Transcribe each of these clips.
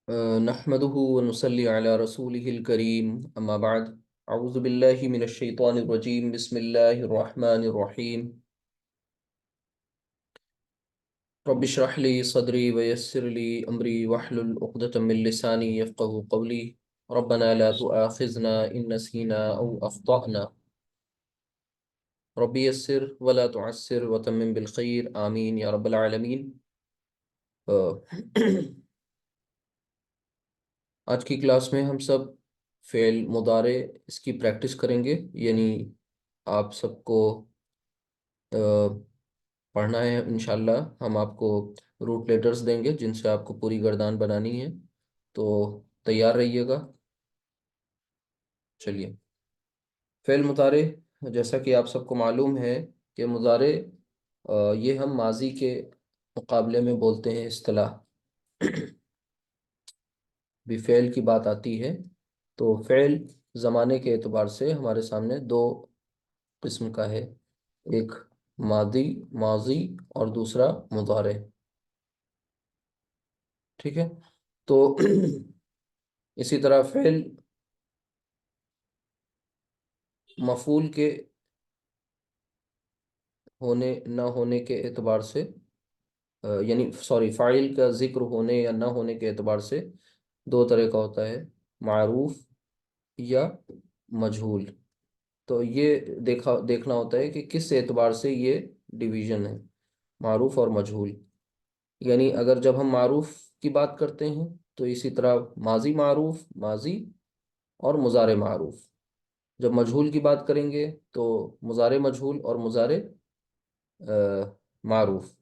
نحمده ونصلي على رسوله الكريم أما بعد أعوذ بالله من الشيطان الرجيم بسم الله الرحمن الرحيم رب اشرح لي صدري ويسر لي أمري واحلل عقدة من لساني يفقه قولي ربنا لا تؤاخذنا إن نسينا أو أخطأنا ربي يسر ولا تعسر وتمم بالخير آمين يا رب العالمين آه، آج کی کلاس میں ہم سب فعل مضارع اس کی پریکٹس کریں گے، یعنی آپ سب کو پڑھنا ہے انشاءاللہ۔ ہم آپ کو روٹ لیٹرز دیں گے جن سے آپ کو پوری گردان بنانی ہے، تو تیار رہیے گا۔ چلیے، فعل مضارع جیسا کہ آپ سب کو معلوم ہے کہ مضارع یہ ہم ماضی کے مقابلے میں بولتے ہیں اصطلاح بھی فعل کی بات آتی ہے تو فعل زمانے کے اعتبار سے ہمارے سامنے دو قسم کا ہے، ایک ماضی اور دوسرا مضارع، ٹھیک ہے؟ تو اسی طرح فعل مفعول کے ہونے نہ ہونے کے اعتبار سے یعنی فاعل کا ذکر ہونے یا نہ ہونے کے اعتبار سے دو طرح کا ہوتا ہے، معروف یا مجہول۔ تو یہ دیکھنا ہوتا ہے کہ کس اعتبار سے یہ ڈویژن ہے، معروف اور مجہول۔ یعنی اگر جب ہم معروف کی بات کرتے ہیں تو اسی طرح ماضی معروف، ماضی اور مضارع معروف۔ جب مجہول کی بات کریں گے تو مضارع مجہول اور مضارع معروف۔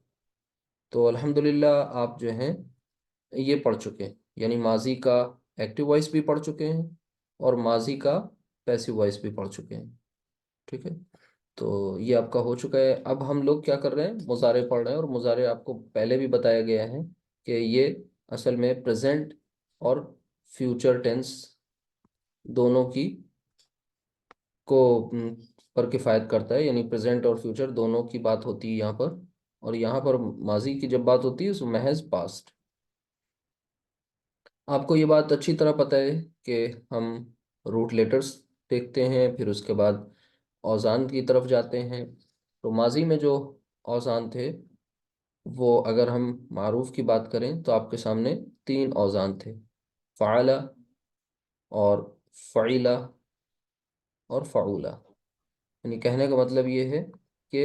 تو الحمدللہ آپ جو ہیں یہ پڑھ چکے ہیں، یعنی ماضی کا ایکٹیو وائس بھی پڑھ چکے ہیں اور ماضی کا پیسیو وائس بھی پڑھ چکے ہیں، ٹھیک ہے؟ تو یہ آپ کا ہو چکا ہے۔ اب ہم لوگ کیا کر رہے ہیں، مضارع پڑھ رہے ہیں، اور مضارع آپ کو پہلے بھی بتایا گیا ہے کہ یہ اصل میں پریزنٹ اور فیوچر ٹینس دونوں کی کو پر کفایت کرتا ہے، یعنی پریزنٹ اور فیوچر دونوں کی بات ہوتی ہے یہاں پر، اور یہاں پر ماضی کی جب بات ہوتی ہے تو محض پاسٹ۔ آپ کو یہ بات اچھی طرح پتہ ہے کہ ہم روٹ لیٹرز دیکھتے ہیں، پھر اس کے بعد اوزان کی طرف جاتے ہیں۔ تو ماضی میں جو اوزان تھے وہ اگر ہم معروف کی بات کریں تو آپ کے سامنے تین اوزان تھے، فعلہ اور فعیلہ اور فعولہ۔ یعنی کہنے کا مطلب یہ ہے کہ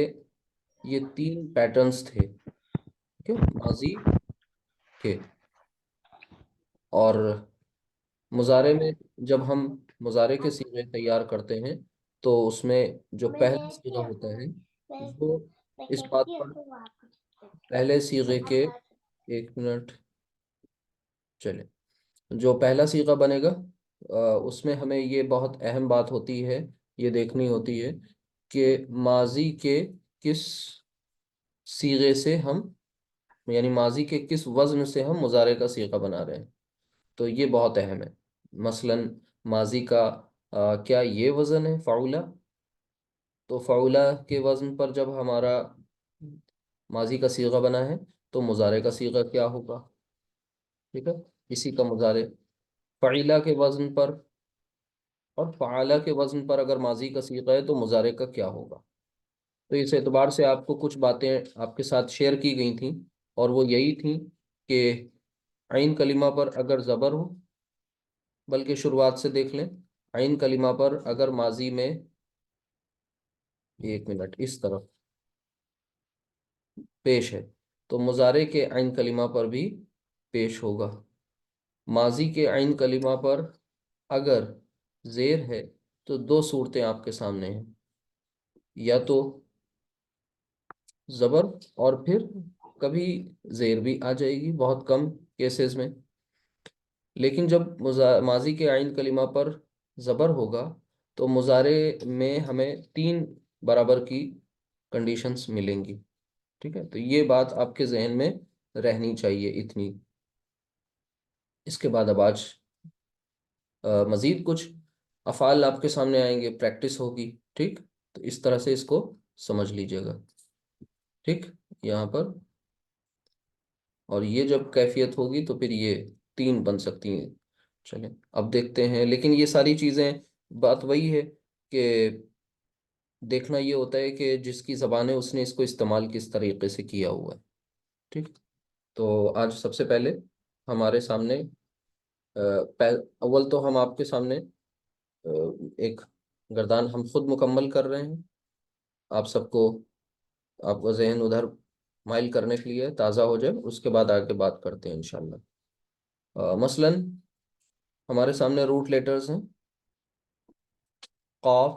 یہ تین پیٹرنز تھے، ٹھیک ہے، ماضی کے۔ اور مضارع میں جب ہم مضارع کے صیغے تیار کرتے ہیں تو اس میں جو پہلا صیغہ ہوتا ہے وہ اس بات پر پہلے صیغے کے ایک منٹ چلے جو پہلا صیغہ بنے گا اس میں ہمیں یہ بہت اہم بات ہوتی ہے، یہ دیکھنی ہوتی ہے کہ ماضی کے کس صیغے سے ہم، یعنی ماضی کے کس وزن سے ہم مضارع کا صیغہ بنا رہے ہیں، تو یہ بہت اہم ہے۔ مثلا ماضی کا کیا یہ وزن ہے فعولہ، تو فعولہ کے وزن پر جب ہمارا ماضی کا صیغہ بنا ہے تو مضارع کا صیغہ کیا ہوگا، ٹھیک ہے؟ اسی کا مضارع فعیلہ کے وزن پر اور فعالہ کے وزن پر اگر ماضی کا صیغہ ہے تو مضارع کا کیا ہوگا۔ تو اس اعتبار سے آپ کو کچھ باتیں آپ کے ساتھ شیئر کی گئی تھیں، اور وہ یہی تھیں کہ عین کلمہ پر اگر زبر ہو، بلکہ شروعات سے دیکھ لیں، عین کلمہ پر اگر ماضی میں ایک منٹ اس طرف پیش ہے تو مضارع کے عین کلمہ پر بھی پیش ہوگا۔ ماضی کے عین کلمہ پر اگر زیر ہے تو دو صورتیں آپ کے سامنے ہیں، یا تو زبر اور پھر کبھی زیر بھی آ جائے گی بہت کم کیسز میں، لیکن جب ماضی کے عین کلمہ پر زبر ہوگا تو مضارع میں ہمیں تین برابر کی کنڈیشنز ملیں گی، ٹھیک ہے؟ تو یہ بات آپ کے ذہن میں رہنی چاہیے اتنی۔ اس کے بعد اب آج مزید کچھ افعال آپ کے سامنے آئیں گے، پریکٹس ہوگی، ٹھیک؟ تو اس طرح سے اس کو سمجھ لیجئے گا، ٹھیک؟ یہاں پر، اور یہ جب کیفیت ہوگی تو پھر یہ 3 بن سکتی ہیں. چلیں اب دیکھتے ہیں. لیکن یہ ساری چیزیں بات وہی ہے کہ دیکھنا یہ ہوتا ہے کہ جس کی زبان ہے اس نے اس کو استعمال کس طریقے سے کیا ہوا ہے. ٹھیک. تو آج سب سے پہلے ہمارے سامنے اول تو ہم آپ کے سامنے ایک گردان ہم خود مکمل کر رہے ہیں. آپ سب کو آپ کا ذہن ادھر مائل کرنے کے لیے تازہ ہو جائے، اس کے بعد آگے بات کرتے ہیں انشاءاللہ. مثلا ہمارے سامنے روٹ لیٹرز ہیں: قاف،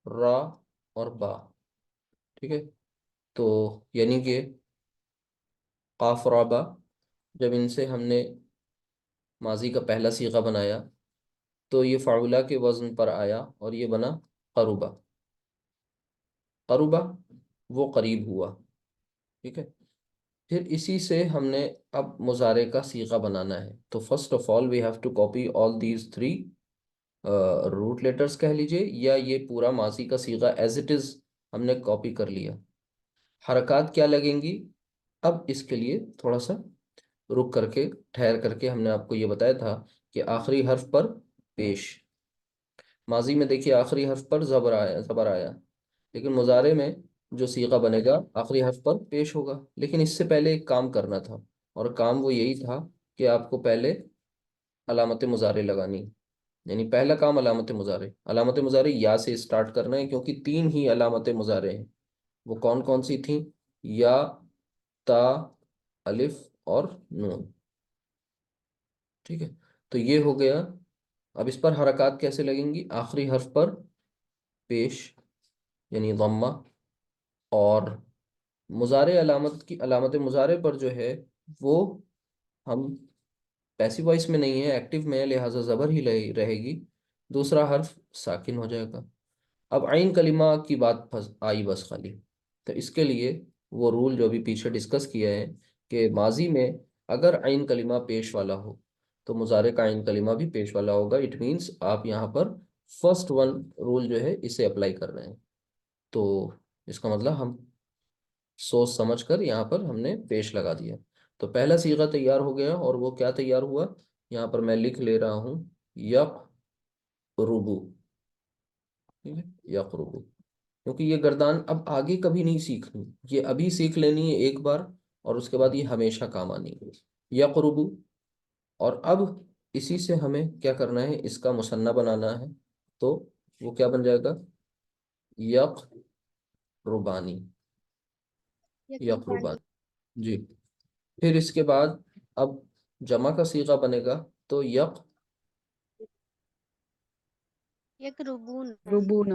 را اور با. ٹھیک ہے. تو یعنی کہ قاف را با، جب ان سے ہم نے ماضی کا پہلا صیغہ بنایا تو یہ فعولہ کے وزن پر آیا اور یہ بنا قربا. قربا وہ قریب ہوا. ٹھیک ہے. پھر اسی سے ہم نے اب مضارع کا صیغہ بنانا ہے. تو first of all we have to copy all these 3 root letters کہہ لیجئے، یا یہ پورا ماضی کا صیغہ ایز اٹ از ہم نے کاپی کر لیا. حرکات کیا لگیں گی؟ اب اس کے لیے تھوڑا سا رک کر کے ٹھہر کر کے ہم نے آپ کو یہ بتایا تھا کہ آخری حرف پر پیش. ماضی میں دیکھیے آخری حرف پر زبر آیا، لیکن مضارع میں جو صیغہ بنے گا آخری حرف پر پیش ہوگا. لیکن اس سے پہلے ایک کام کرنا تھا، اور کام وہ یہی تھا کہ آپ کو پہلے علامت مضارع لگانی. یعنی پہلا کام علامت مضارع یا سے اسٹارٹ کرنا ہے، کیونکہ 3 ہی علامت مضارع ہیں. وہ کون کون سی تھیں؟ یا، تا، الف اور نون. ٹھیک ہے. تو یہ ہو گیا. اب اس پر حرکات کیسے لگیں گی؟ آخری حرف پر پیش یعنی ضمہ، اور مضارع علامت مضارع پر جو ہے وہ ہم پیسیو وائس میں نہیں ہے، ایکٹیو میں، لہٰذا زبر ہی رہے گی. دوسرا حرف ساکن ہو جائے گا. اب عین کلمہ کی بات آئی بس خالی. تو اس کے لیے وہ رول جو بھی پیچھے ڈسکس کیا ہے کہ ماضی میں اگر عین کلمہ پیش والا ہو تو مضارع کا عین کلمہ بھی پیش والا ہوگا. اٹ مینس آپ یہاں پر فرسٹ ون رول جو ہے اسے اپلائی کر رہے ہیں. تو اس کا مطلب ہم سوچ سمجھ کر یہاں پر ہم نے پیش لگا دیا. تو پہلا صیغہ تیار ہو گیا، اور وہ کیا تیار ہوا؟ یہاں پر میں لکھ لے رہا ہوں یقربو. ٹھیک ہے، یقربو. کیونکہ یہ گردان اب آگے کبھی نہیں سیکھنی، یہ ابھی سیکھ لینی ہے ایک بار، اور اس کے بعد یہ ہمیشہ کام آنی ہے. یقربو. اور اب اسی سے ہمیں کیا کرنا ہے؟ اس کا مثنیٰ بنانا ہے. تو وہ کیا بن جائے گا؟ یقربانی. یقربانی. جی. پھر اس کے بعد اب جمع کا صیغہ بنے گا تو یقربون. یقربون.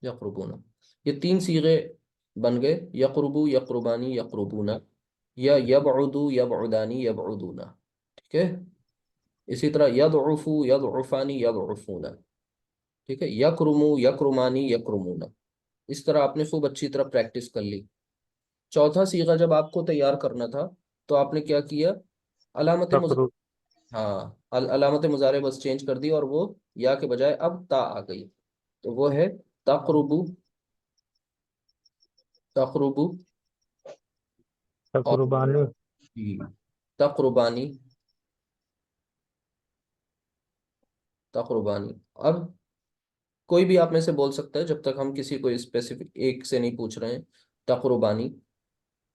یقربون. یہ 3 صیغے بن گئے: یقربو، یقربانی، یقربون. یا یبعدو، یبعدانی، یبعدون. ٹھیک ہے. اسی طرح یضعفو، یضعفانی، یضعفون. ٹھیک ہے. یکرمو، یکرمانی، یکرمون. اس طرح آپ نے خوب اچھی طرح پریکٹس کر لی. چوتھا صیغہ جب آپ کو تیار کرنا تھا تو آپ نے کیا کیا؟ علامت تقرب ہاں، علامت مضارع بس چینج کر دی، اور وہ یا کے بجائے اب تا آ گئی. تو وہ ہے تقربو. تقربو. اور تقربانی تقربانی. تقربانی. اب کوئی بھی آپ میں سے بول سکتا ہے جب تک ہم کسی کو اسپیسیفک ایک سے نہیں پوچھ رہے ہیں. تقربانی.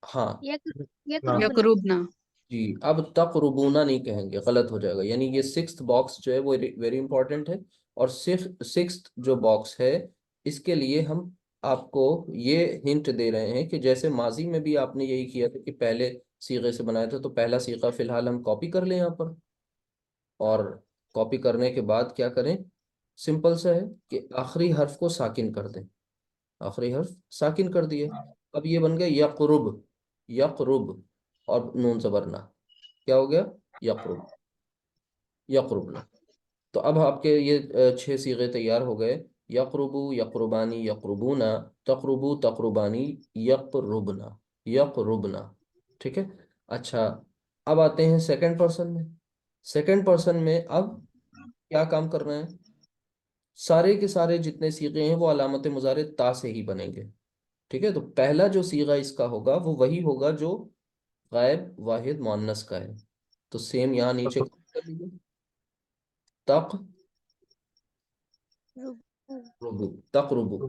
ہاں. یقربنا. جی. اب تقربونا نہیں کہیں گے، غلط ہو جائے گا. یعنی یہ 6th باکس جو ہے وہ ویری امپورٹنٹ ہے. اور 6th جو باکس ہے اس کے لیے ہم آپ کو یہ ہنٹ دے رہے ہیں کہ جیسے ماضی میں بھی آپ نے یہی کیا تھا کہ پہلے صیغے سے بنایا تھا، تو پہلا صیغہ فی الحال ہم کاپی کر لیں یہاں پر. اور کاپی کرنے کے بعد کیا کریں؟ سمپل سا ہے کہ آخری حرف کو ساکن کر دیں. آخری حرف ساکن کر دیے. اب یہ بن گیا یقرب. یقرب. اور نون زبرنا کیا ہو گیا؟ یقرب. یقربنا. تو اب آپ کے یہ 6 صیغے تیار ہو گئے: یقربو، یقربانی، یقربونا، تقربو، تقربانی، یقربنا. یقربنا. ٹھیک ہے. اچھا، اب آتے ہیں سیکنڈ پرسن میں. سیکنڈ پرسن میں اب کیا کام کرنا ہے؟ سارے کے سارے جتنے صیغے ہیں وہ علامت مضارع تا سے ہی بنیں گے. ٹھیک ہے. تو پہلا جو صیغہ اس کا ہوگا وہ وہی ہوگا جو غائب واحد مؤنث کا ہے، تو سیم یہاں نیچے کر لیجیے، تق ربو ربو، تقربو،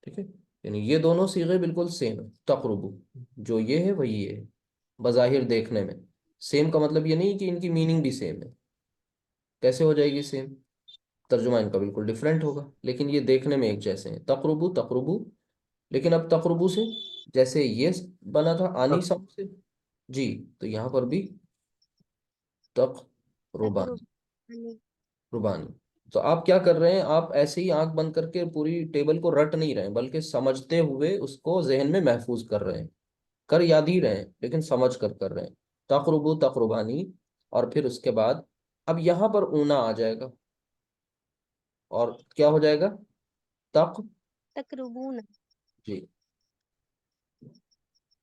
ٹھیک ہے، یعنی یہ دونوں صیغے بالکل سیم ہے، تقربو جو یہ ہے وہی یہ ہے، بظاہر دیکھنے میں سیم کا مطلب یہ نہیں کہ ان کی میننگ بھی سیم ہے، کیسے ہو جائے گی سیم؟ ترجمہ ان کا بالکل ڈفرینٹ ہوگا، لیکن یہ دیکھنے میں ایک جیسے ہیں، تقربو تقربو، لیکن اب تقربو سے جیسے یہ بنا تھا آنی ساؤنڈ سے، جی تو یہاں پر بھی تقربان، تقربانی ربانی، تو آپ کیا کر رہے ہیں، آپ ایسے ہی آنکھ بند کر کے پوری ٹیبل کو رٹ نہیں رہے ہیں، بلکہ سمجھتے ہوئے اس کو ذہن میں محفوظ کر رہے ہیں، کر یاد ہی رہے ہیں لیکن سمجھ کر رہے ہیں، تقربو تقربانی، اور پھر اس کے بعد اب یہاں پر اونا آ جائے گا، اور کیا ہو جائے گا، تق، تقربون جی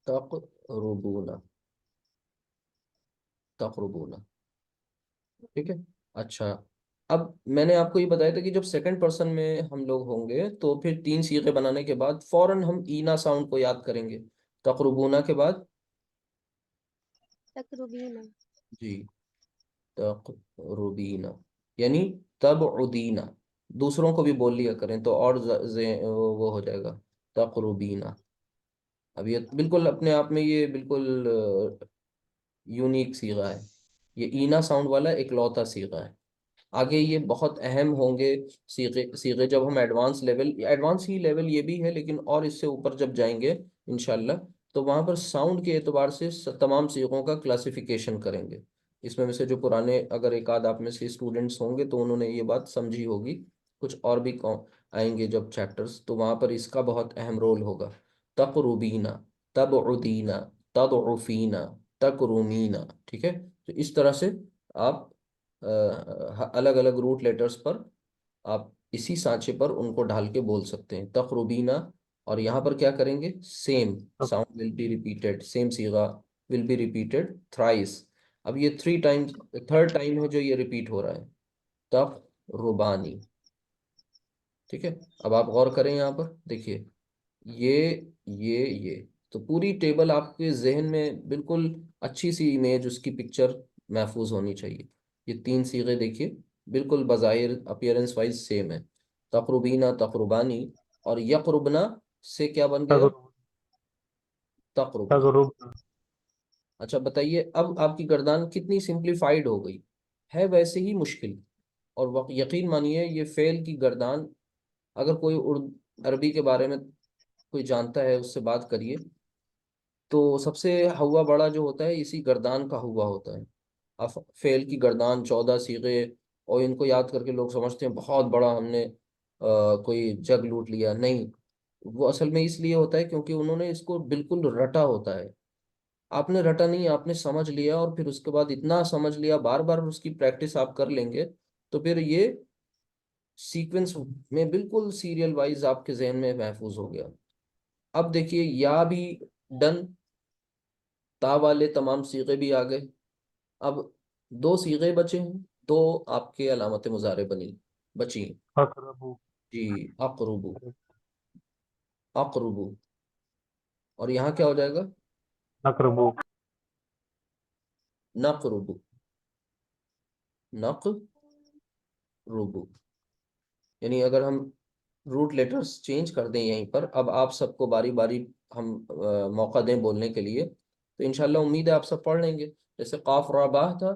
تقربونا، تقربونا، ٹھیک ہے، اچھا، اب میں نے آپ کو یہ بتایا تھا کہ جب سیکنڈ پرسن میں ہم لوگ ہوں گے تو پھر تین صیغے بنانے کے بعد فوراً ہم اینا ساؤنڈ کو یاد کریں گے، تقربونا کے بعد، تقربین جی تقربینا، یعنی تبعدینا، دوسروں کو بھی بول لیا کریں تو اور وہ ہو جائے گا، تقربینا، اب یہ بالکل اپنے آپ میں یہ بالکل یونیک صیغہ ہے، یہ اینا ساؤنڈ والا ایک لوتا صیغہ ہے، آگے یہ بہت اہم ہوں گے صیغے جب ہم ایڈوانس ہی لیول یہ بھی ہے، لیکن اور اس سے اوپر جب جائیں گے انشاءاللہ تو وہاں پر ساؤنڈ کے اعتبار سے تمام صیغوں کا کلاسیفیکیشن کریں گے، اس میں سے جو پرانے اگر ایک آدھ آپ میں سے اسٹوڈنٹس ہوں گے تو انہوں نے یہ بات سمجھی ہوگی، کچھ اور بھی آئیں گے جب چیپٹرز تو وہاں پر اس کا بہت اہم رول ہوگا، تقربینا، تبعدینا، تضعفینا، تکرمینا، ٹھیک ہے، تو اس طرح سے آپ الگ الگ روٹ لیٹرز پر آپ اسی سانچے پر ان کو ڈھال کے بول سکتے ہیں، تقربینا، اور یہاں پر کیا کریں گے، same sound will be repeated, same صیغہ ول بی ریپیٹیڈ تھرائس، اب یہ تھری ٹائمز، تھرڈ ٹائم ہے جو یہ ریپیٹ ہو رہا ہے، تقربانی، ٹھیک ہے، اب آپ غور کریں یہاں پر دیکھیے، یہ یہ تو پوری ٹیبل آپ کے ذہن میں بالکل اچھی سی امیج، اس کی پکچر محفوظ ہونی چاہیے، یہ تین صیغے دیکھیے بالکل بظاہر اپیرنس وائز سیم ہے، تقربینا تقربانی، اور یقربنا سے کیا بن گیا، تقربنا، تقرب اچھا بتائیے اب آپ کی گردان کتنی سمپلیفائڈ ہو گئی ہے، ویسے ہی مشکل، اور یقین مانیے یہ فعل کی گردان، اگر کوئی عربی کے بارے میں کوئی جانتا ہے اس سے بات کریے، تو سب سے ہوا بڑا جو ہوتا ہے اسی گردان کا ہوا ہوتا ہے، فعل کی گردان 14 صیغے، اور ان کو یاد کر کے لوگ سمجھتے ہیں بہت بڑا ہم نے کوئی جگ لوٹ لیا، نہیں، وہ اصل میں اس لیے ہوتا ہے کیونکہ انہوں نے اس کو بالکل رٹا ہوتا ہے، آپ نے رٹا نہیں، آپ نے سمجھ لیا، اور پھر اس کے بعد اتنا سمجھ لیا، بار بار اس کی پریکٹس آپ کر لیں گے تو پھر یہ سیکوینس میں بالکل سیریل وائز آپ کے ذہن میں محفوظ ہو گیا، اب دیکھیے یا بھی ڈن، تا والے تمام صیغے بھی آ گئے، اب دو صیغے بچے ہیں، دو آپ کے علامت مضارع بچی ہیں، اقربو جی اقربو، اقربو، اور یہاں کیا ہو جائے گا، اقربو نقربو، نقربو، یعنی اگر ہم روٹ لیٹرز چینج کر دیں یہیں پر، اب آپ سب کو باری باری ہم موقع دیں بولنے کے لیے، تو انشاءاللہ امید ہے آپ سب پڑھ لیں گے، جیسے قاف را با تھا،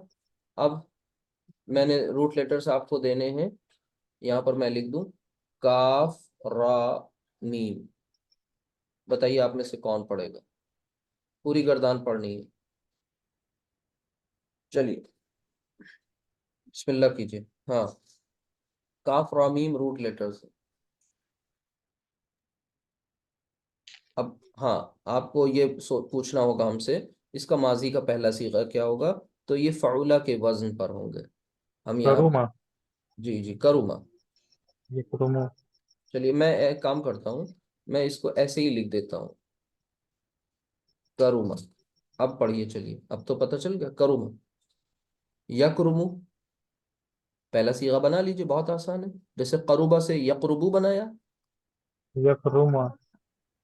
اب میں نے روٹ لیٹرز آپ کو دینے ہیں، یہاں پر میں لکھ دوں کاف را میم، بتائیے آپ میں سے کون پڑھے گا، پوری گردان پڑھنی ہے، چلیے بسم اللہ کیجیے، ہاں کاف را میم روٹ لیٹرز، اب ہاں آپ کو یہ پوچھنا ہوگا ہم سے اس کا ماضی کا پہلا صیغہ کیا ہوگا، تو یہ فعولہ کے وزن پر ہوں گے، ہم یہاں پر، کروما جی جی کروما، یکرمو چلیے میں ایک کام کرتا ہوں، میں اس کو ایسے ہی لکھ دیتا ہوں، کروما، اب پڑھیے، چلیے اب تو پتہ چل گیا، کروما، یکرمو، پہلا صیغہ بنا لیجیے، بہت آسان ہے، جیسے قروبہ سے یقربو بنایا، یکرما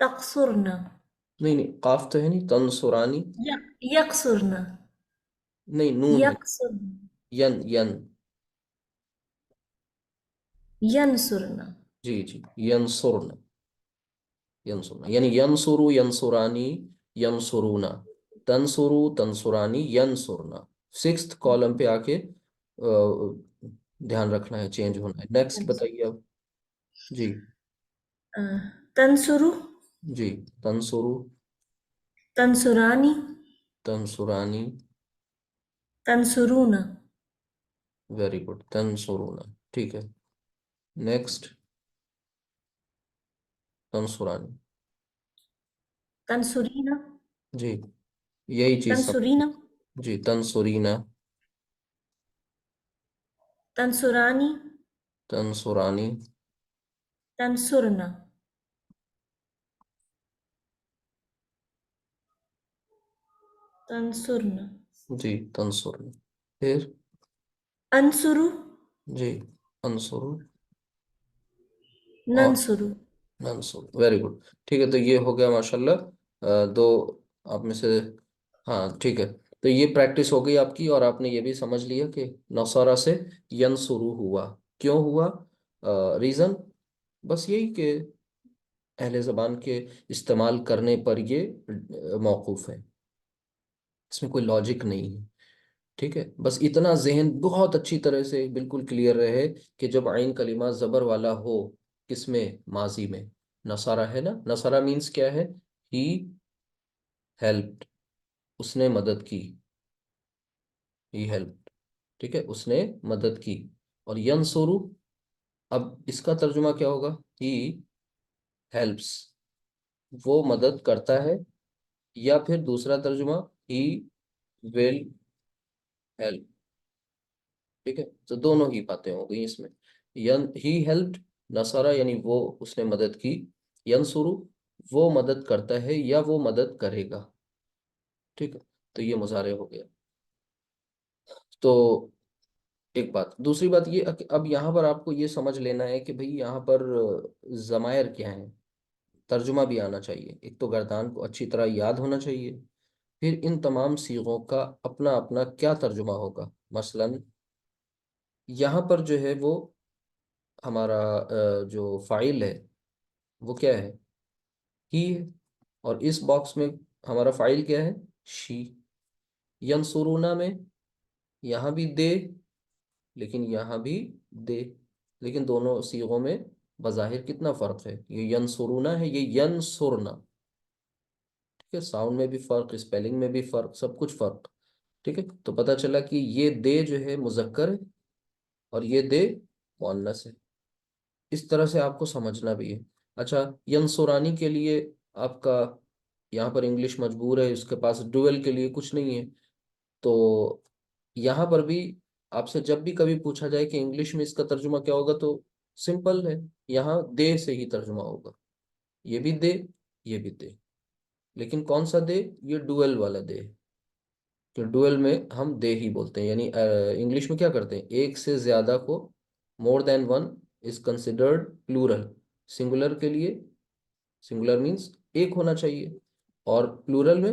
تقصرن نہیں نہیں، قاف تو ہے نہیں، تنصرانی، يقصرن نہیں نون ہے، يقصرن ین ین، ينصرن جی جی، ینصرن، ینصرنا یعنی ینصرو ینصرانی ینصرونا، تنصرو تنصرانی ینصرنا، سکستھ کالم پہ آ کے دھیان رکھنا ہے، چینج ہونا ہے۔ نیکسٹ بتائیے اب، جی تنصر جی، تنصرو، تنصرانی تنصرانی، تنصرون ویری گڈ، تنصرونا، ٹھیک ہے۔ نیکسٹ، تنصرانی، تنصرین جی یہی چیز تنصرین جی، تنصرینا، تنصرانی تنصرانی، تنصرن تنصرن جی تنصرنا، پھر انصر جی انصرو، اور ننصر منصور، ویری گڈ، ٹھیک ہے، تو یہ ہو گیا ماشاءاللہ دو آپ میں سے، ہاں ٹھیک ہے، تو یہ پریکٹس ہو گئی آپ کی، اور آپ نے یہ بھی سمجھ لیا کہ نصارہ سے ینصرو ہوا، کیوں ہوا، ریزن بس یہی کہ اہل زبان کے استعمال کرنے پر یہ موقوف ہے، اس میں کوئی لاجک نہیں ہے، ٹھیک ہے، بس اتنا ذہن بہت اچھی طرح سے بالکل کلیئر رہے کہ جب عین کلمہ زبر والا ہو، کس میں، ماضی میں، نصارہ ہے نا، نصارہ مینس کیا ہے، ہی ہیلپڈ، اس نے مدد کی، ہی ہیلپڈ، ٹھیک ہے، اس نے مدد کی، اور ینصرو، اب اس کا ترجمہ کیا ہوگا، ہی ہیلپس، وہ مدد کرتا ہے، یا پھر دوسرا ترجمہ، ہی ول ہیلپ، ٹھیک ہے، تو دونوں ہی باتیں ہو گئی اس میں، ہی ہیلپڈ، نصارہ یعنی وہ اس نے مدد کی، ینصرو وہ مدد کرتا ہے یا وہ مدد کرے گا، ٹھیک ہے، تو یہ مضارع ہو گیا۔ تو ایک بات، دوسری بات یہ کہ اب یہاں پر آپ کو یہ سمجھ لینا ہے کہ بھئی یہاں پر ضمائر کیا ہیں، ترجمہ بھی آنا چاہیے، ایک تو گردان کو اچھی طرح یاد ہونا چاہیے، پھر ان تمام صیغوں کا اپنا اپنا کیا ترجمہ ہوگا، مثلا یہاں پر جو ہے وہ ہمارا جو فاعل ہے وہ کیا ہے، ہی ہے، اور اس باکس میں ہمارا فاعل کیا ہے، شی، ینصرونا میں یہاں بھی دے، لیکن یہاں بھی دے، لیکن دونوں صیغوں میں بظاہر کتنا فرق ہے، یہ ینصرونا ہے، یہ ینصرنا، ٹھیک ہے، ساؤنڈ میں بھی فرق، اسپیلنگ میں بھی فرق، سب کچھ فرق، ٹھیک ہے، تو پتہ چلا کہ یہ دے جو ہے مذکر ہے، اور یہ دے مؤنث ہے، اس طرح سے آپ کو سمجھنا بھی ہے۔ اچھا، ینصرانی کے لیے آپ کا یہاں پر انگلش مجبور ہے، اس کے پاس ڈویل کے لیے کچھ نہیں ہے، تو یہاں پر بھی آپ سے جب بھی کبھی پوچھا جائے کہ انگلش میں اس کا ترجمہ کیا ہوگا، تو سمپل ہے، یہاں دے سے ہی ترجمہ ہوگا، یہ بھی دے، یہ بھی دے، لیکن کون سا دے، یہ ڈویل والا دے ہے، کہ ڈویل میں ہم دے ہی بولتے ہیں، یعنی انگلش میں کیا کرتے ہیں، ایک سے زیادہ کو، more than one is considered plural, singular کے لیے، سنگولر مینس ایک ہونا چاہیے، اور پلورل میں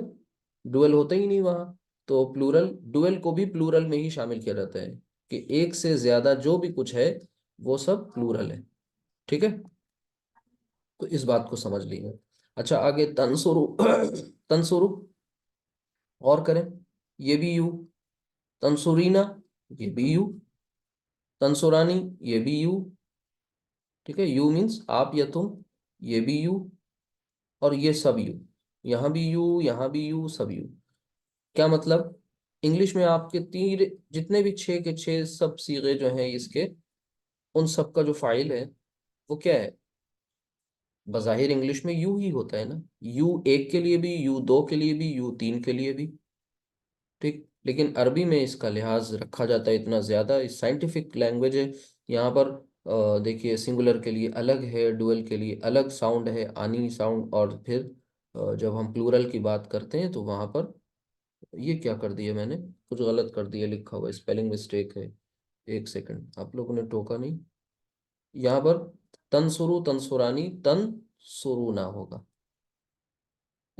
ڈویل ہوتا ہی نہیں وہاں، تو پلورل، ڈویل کو بھی پلورل میں ہی شامل کیا جاتا ہے، کہ ایک سے زیادہ جو بھی کچھ ہے وہ سب پلورل ہے، ٹھیک ہے، تو اس بات کو سمجھ لیجیے۔ اچھا آگے، تنصرو، تنصرو اور کریں، یہ بھی یو، تنصرینا یہ بھی یو، تنصرانی یہ بھی یو، ٹھیک ہے، یو مینس آپ یا تم، یہ بھی یو، اور یہ سب یو، یہاں بھی یو، یہاں بھی یو، سب یو، کیا مطلب، انگلش میں آپ کے تین جتنے بھی چھ کے چھ سب صیغے جو ہیں اس کے، ان سب کا جو فاعل ہے وہ کیا ہے، بظاہر انگلش میں یو ہی ہوتا ہے نا، یو ایک کے لیے بھی، یو دو کے لیے بھی، یو تین کے لیے بھی، ٹھیک، لیکن عربی میں اس کا لحاظ رکھا جاتا ہے اتنا زیادہ، سائنٹیفک لینگویج ہے، یہاں پر دیکھیے سنگولر کے لیے الگ ہے، ڈوئل کے لیے الگ ساؤنڈ ہے، آنی ساؤنڈ، اور پھر جب ہم پلورل کی بات کرتے ہیں تو وہاں پر یہ کیا کر دیا میں نے، کچھ غلط کر دیا، لکھا ہوا اسپیلنگ مسٹیک ہے، ایک سیکنڈ، آپ لوگوں نے ٹوکا نہیں، یہاں پر تنصرو تنصرانی تنصرونا ہوگا،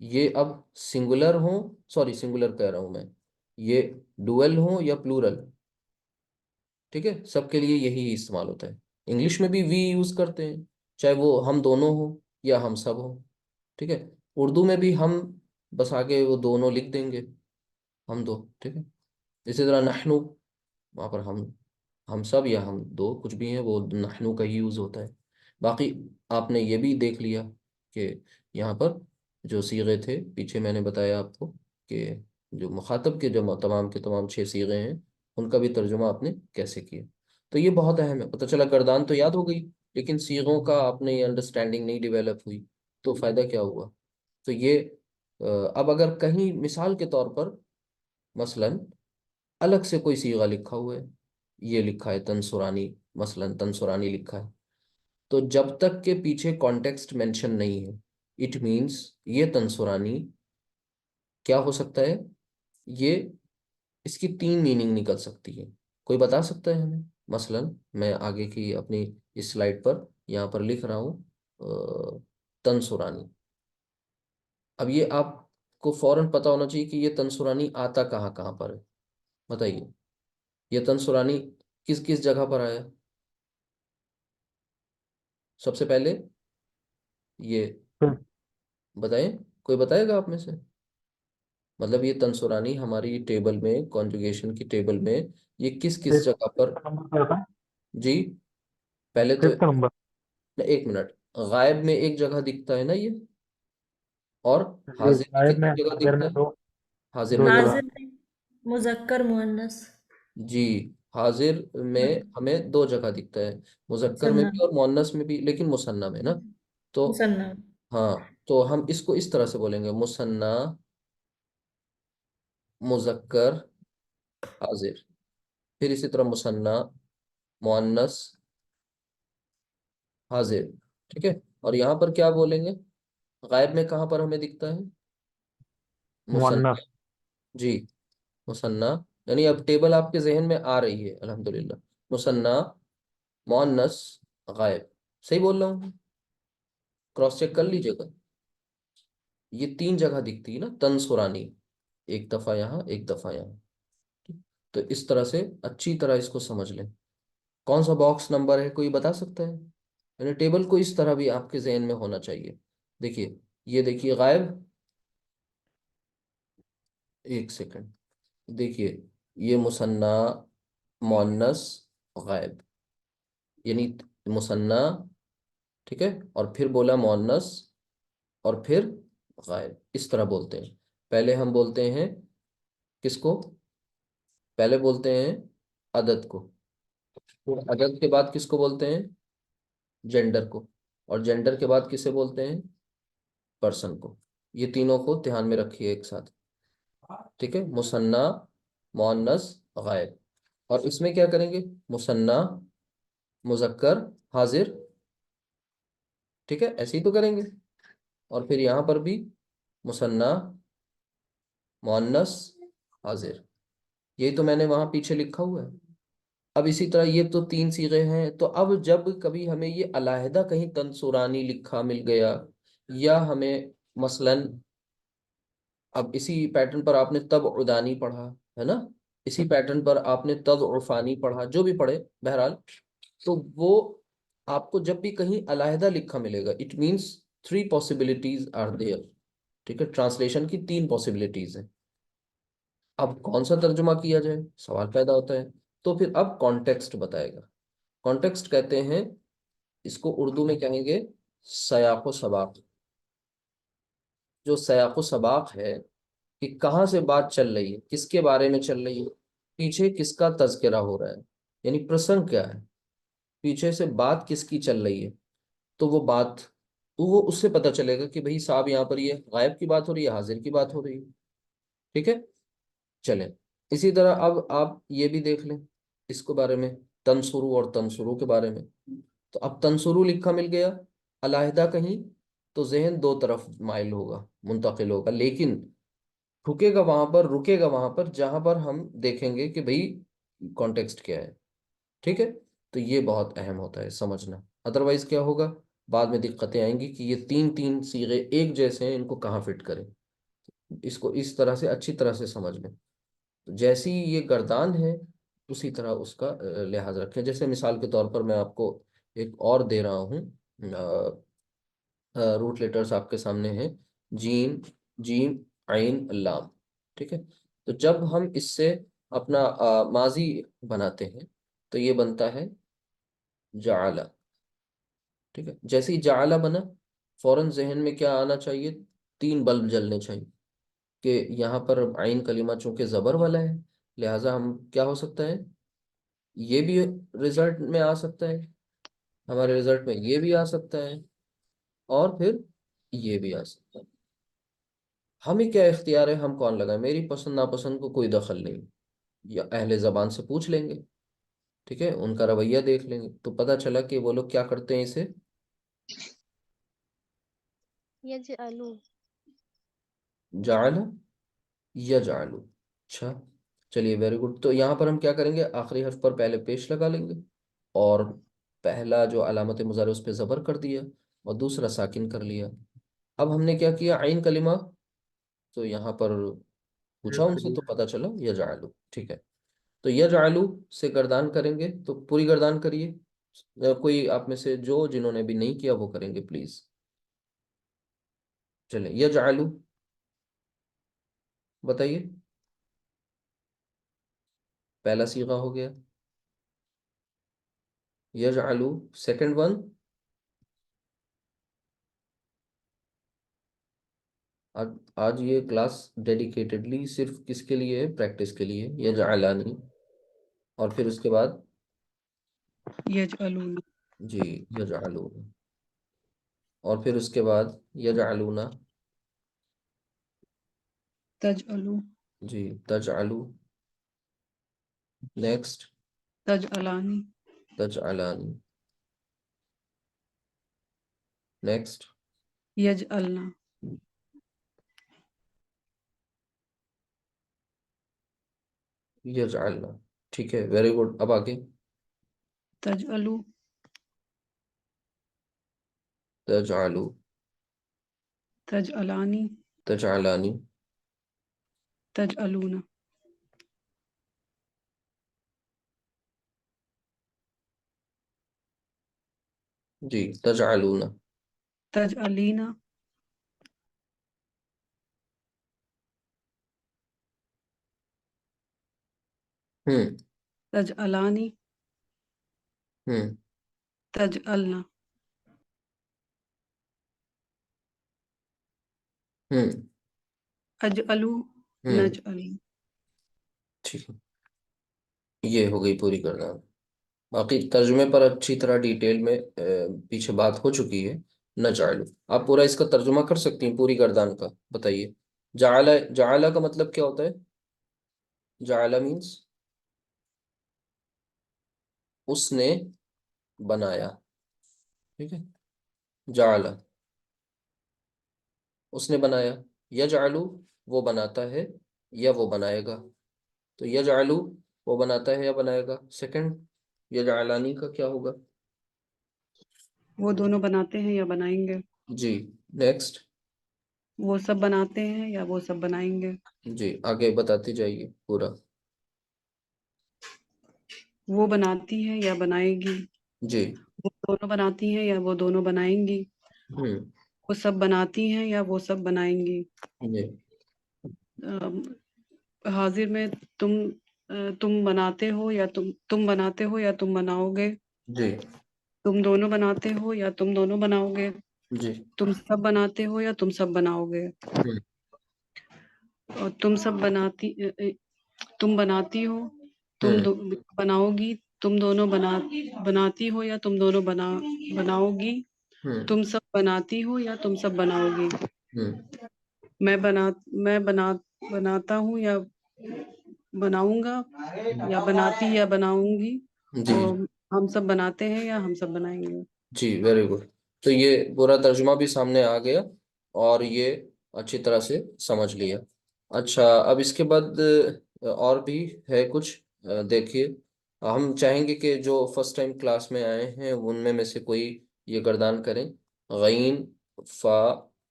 یہ اب سنگولر ہوں، سوری سنگولر کہہ رہا ہوں میں، یہ ڈوئل ہوں یا پلورل، ٹھیک ہے، سب کے لیے یہی استعمال ہوتا ہے. انگلش میں بھی وی یوز کرتے ہیں، چاہے وہ ہم دونوں ہوں یا ہم سب ہوں، ٹھیک ہے. اردو میں بھی ہم بس آگے وہ دونوں لکھ دیں گے، ہم دو، ٹھیک ہے. اسی طرح نحنو، وہاں پر ہم سب یا ہم دو کچھ بھی ہیں وہ نحنو کا ہی یوز ہوتا ہے. باقی آپ نے یہ بھی دیکھ لیا کہ یہاں پر جو صیغے تھے پیچھے میں نے بتایا آپ کو کہ جو مخاطب کے جو تمام کے تمام 6 صیغے ہیں ان کا بھی ترجمہ آپ نے کیسے کیا. تو یہ بہت اہم ہے. پتہ چلا گردان تو یاد ہو گئی لیکن صیغوں کا آپ نے یہ انڈرسٹینڈنگ نہیں ڈیولپ ہوئی تو فائدہ کیا ہوا. تو یہ اب اگر کہیں مثال کے طور پر مثلا الگ سے کوئی صیغہ لکھا ہوا ہے، یہ لکھا ہے تنصرانی، مثلا تنصرانی لکھا ہے، تو جب تک کہ پیچھے کانٹیکسٹ مینشن نہیں ہے اٹ مینس یہ تنصرانی کیا ہو سکتا ہے. یہ اس کی 3 میننگ نکل سکتی ہے. کوئی بتا سکتا ہے ہمیں؟ مثلا میں آگے کی اپنی اس سلائڈ پر یہاں پر لکھ رہا ہوں تنصرانی. اب یہ آپ کو فوراً پتا ہونا چاہیے کہ یہ تنصرانی آتا کہاں کہاں پر ہے. بتائیے یہ تنصرانی کس کس جگہ پر آیا؟ سب سے پہلے یہ بتائیں، کوئی بتائے گا آپ میں سے؟ مطلب یہ تنصرانی ہماری ٹیبل میں، کانجوگیشن کی ٹیبل میں یہ کس کس جگہ پر؟ جی پہلے تو 5 نمبر. ایک منٹ، غائب میں ایک جگہ دکھتا ہے نا یہ، اور جی حاضر میں غائب میں، کتنی جگہ حاضر دکھتا میں ہے؟ دو حاضر دو میں جگہ. حاضر میں مذکر مؤنث جی حاضر میں ہمیں 2 جگہ دکھتا ہے، مذکر میں مثنى بھی اور مؤنث میں بھی، لیکن مثنیٰ میں نا. تو مثنى ہاں، تو ہم اس کو اس طرح سے بولیں گے، مثنیٰ مذکر حاضر، پھر اسی طرح مثنیٰ مؤنث حاضر، ٹھیک ہے. اور یہاں پر کیا بولیں گے؟ غائب میں کہاں پر ہمیں دکھتا ہے؟ مؤنث. مثنیٰ. جی مثنیٰ، یعنی اب ٹیبل آپ کے ذہن میں آ رہی ہے الحمدللہ. مثنیٰ مؤنث غائب، صحیح بول رہا ہوں؟ کراس چیک کر لیجیے گا. یہ 3 جگہ دکھتی ہے نا تنصرانی، ایک دفعہ یہاں ایک دفعہ یہاں. تو اس طرح سے اچھی طرح اس کو سمجھ لیں. کون سا باکس نمبر ہے کوئی بتا سکتا ہے؟ یعنی ٹیبل کو اس طرح بھی آپ کے ذہن میں ہونا چاہیے. دیکھیے یہ دیکھیے غائب، ایک سیکنڈ، دیکھیے یہ مثنیٰ مؤنث غائب، یعنی مثنیٰ، ٹھیک ہے، اور پھر بولا مؤنث اور پھر غائب. اس طرح بولتے ہیں. پہلے ہم بولتے ہیں کس کو؟ پہلے بولتے ہیں عدد کو، پھر عدد کے بعد کس کو بولتے ہیں؟ جینڈر کو، اور جینڈر کے بعد کسے بولتے ہیں؟ پرسن کو. یہ تینوں کو دھیان میں رکھیے ایک ساتھ، ٹھیک ہے. مثنیٰ مؤنث غائب، اور اس میں کیا کریں گے؟ مثنیٰ مذکر حاضر، ٹھیک ہے، ایسے ہی تو کریں گے. اور پھر یہاں پر بھی مثنیٰ مؤنث حاضر، یہی تو میں نے وہاں پیچھے لکھا ہوا ہے. اب اسی طرح یہ تو 3 صیغے ہیں. تو اب جب کبھی ہمیں یہ علیحدہ کہیں تنصرانی لکھا مل گیا، یا ہمیں مثلاً اب اسی پیٹرن پر آپ نے تب عدانی پڑھا ہے نا، اسی پیٹرن پر آپ نے تب عرفانی پڑھا، جو بھی پڑھے بہرحال، تو وہ آپ کو جب بھی کہیں علیحدہ لکھا ملے گا it means 3 possibilities are there. ٹھیک ہے، ٹرانسلیشن کی 3 possibilities ہیں. اب کون سا ترجمہ کیا جائے سوال پیدا ہوتا ہے. تو پھر اب کانٹیکسٹ بتائے گا. کانٹیکسٹ کہتے ہیں اس کو، اردو میں کہیں گے سیاق و سباق. جو سیاق و سباق ہے کہ کہاں سے بات چل رہی ہے، کس کے بارے میں چل رہی ہے، پیچھے کس کا تذکرہ ہو رہا ہے، یعنی پرسنگ کیا ہے، پیچھے سے بات کس کی چل رہی ہے. تو وہ بات، تو وہ اس سے پتہ چلے گا کہ بھئی صاحب یہاں پر یہ غائب کی بات ہو رہی ہے، حاضر کی بات ہو رہی ہے. ٹھیک ہے، چلیں. اسی طرح اب آپ یہ بھی دیکھ لیں اس کو بارے میں، تنصرو اور تنصرو کے بارے میں. تو اب تنصرو لکھا مل گیا علیحدہ کہیں، تو ذہن 2 طرف مائل ہوگا، منتقل ہوگا، لیکن رکے گا وہاں پر جہاں پر ہم دیکھیں گے کہ بھئی کانٹیکسٹ کیا ہے. ٹھیک ہے، تو یہ بہت اہم ہوتا ہے سمجھنا. ادروائز کیا ہوگا؟ بعد میں دقتیں آئیں گی کہ یہ تین تین صیغے ایک جیسے ہیں، ان کو کہاں فٹ کریں. اس کو اس طرح سے اچھی طرح سے سمجھ لیں. تو جیسی یہ گردان ہے اسی طرح اس کا لحاظ رکھیں. جیسے مثال کے طور پر میں آپ کو ایک اور دے رہا ہوں. روٹ لیٹرز آپ کے سامنے ہیں، جیم، جیم، عین، لام. ٹھیک ہے. تو جب ہم اس سے اپنا ماضی بناتے ہیں تو یہ بنتا ہے جعل. ٹھیک ہے. جیسے ہی جعل بنا، فوراً ذہن میں کیا آنا چاہیے؟ تین بلب جلنے چاہیے کہ یہاں پر عین کلمہ چونکہ زبر والا ہے، لہٰذا ہم کیا ہو سکتا ہے، یہ بھی رزلٹ میں آ سکتا ہے، ہمارے رزلٹ میں یہ بھی آ سکتا ہے، اور پھر یہ بھی آ سکتا ہے. ہمیں کیا اختیار ہے، ہم کون لگائیں؟ میری پسند ناپسند کو کوئی دخل نہیں. یا اہل زبان سے پوچھ لیں گے، ٹھیک ہے، ان کا رویہ دیکھ لیں گے تو پتہ چلا کہ وہ لوگ کیا کرتے ہیں اسے يجعلوا. جعل، یجعلو. اچھا، چلیے ویری گڈ. تو یہاں پر ہم کیا کریں گے، آخری حرف پر پہلے پیش لگا لیں گے، اور پہلا جو علامت مضارع اس پہ زبر کر دیا اور دوسرا ساکن کر لیا. اب ہم نے کیا کیا، عین کلمہ، تو یہاں پر پوچھا ان سے تو پتہ چلا یجعلو. ٹھیک ہے. تو یجعلو سے گردان کریں گے تو پوری گردان کریے. کوئی آپ میں سے جنہوں نے بھی نہیں کیا وہ کریں گے پلیز. چلیں، یجعلو بتائیے. پہلا صیغہ ہو گیا یجعلو. سیکنڈ ون، آج یہ کلاس ڈیڈیکیٹڈلی صرف کس کے لیے ہے؟ پریکٹس کے لیے. یجعلانی. اور پھر اس کے بعد یجعلون. جی یجعلون. اور پھر اس کے بعد یجعلون. تجعلو. جی تجعلو. نیکسٹ تجعلانی. تجعلانی. نیکسٹ یجعلنا. یجعلنا. ٹھیک ہے، ویری گڈ. اب آگے تجعلو. تجعلو. تجعلانی. تجعلانی. تجعلون. جی تجعلون. تجعلینا. ہوں تجعلانی. ہوں تجعلنا. ہوں اجعلو. ہوں نجعل. ٹھیک ہے. یہ ہو گئی پوری گردان. باقی ترجمے پر اچھی طرح ڈیٹیل میں پیچھے بات ہو چکی ہے. نجعل، آپ پورا اس کا ترجمہ کر سکتی ہیں پوری گردان کا؟ بتائیے. جعل، جعل کا مطلب کیا ہوتا ہے؟ جعل مینس اس نے بنایا. ٹھیک ہے. جعل اس نے بنایا. یجعلو وہ بناتا ہے یا وہ بنائے گا. تو یجعلو وہ بناتا ہے یا بنائے گا. سیکنڈ یجعلانی کا کیا ہوگا؟ وہ دونوں بناتے ہیں یا بنائیں گے. جی نیکسٹ. وہ سب بناتے ہیں یا وہ سب بنائیں گے. جی آگے بتاتی جائیے پورا. وہ بناتی ہے یا بنائے گی. جی. وہ دونوں بناتی ہیں یا وہ دونوں بنائیں گی. ہوں. وہ سب بناتی ہیں یا وہ سب بنائیں گی. جی. حاضر میں تم بناتے ہو یا تم بناتے ہو یا تم بناؤ گے. جی. تم دونوں بناتے ہو یا تم دونوں بناؤ گے. جی. تم سب بناتے ہو یا تم سب بناؤ گے. ہوں. اور تم بناتی ہو، ہوں. بناؤ گی. تم دونوں بناتی ہو یا تم دونوں بناؤ گی. ہوں. تم سب بناتی ہو یا تم سب بناؤ گی. ہوں. میں بناتا ہوں یا بناؤں گا، یا بناتی یا بناؤں گی. جی. اور ہم سب بناتے ہیں یا ہم سب بنائیں گے. جی ویری گڈ. تو یہ پورا ترجمہ بھی سامنے آ گیا اور یہ اچھی طرح سے سمجھ لیا. اچھا، اب اس کے بعد اور بھی ہے کچھ. دیکھیے، ہم چاہیں گے کہ جو فرسٹ ٹائم کلاس میں آئے ہیں ان میں سے کوئی یہ گردان کریں، غین، فا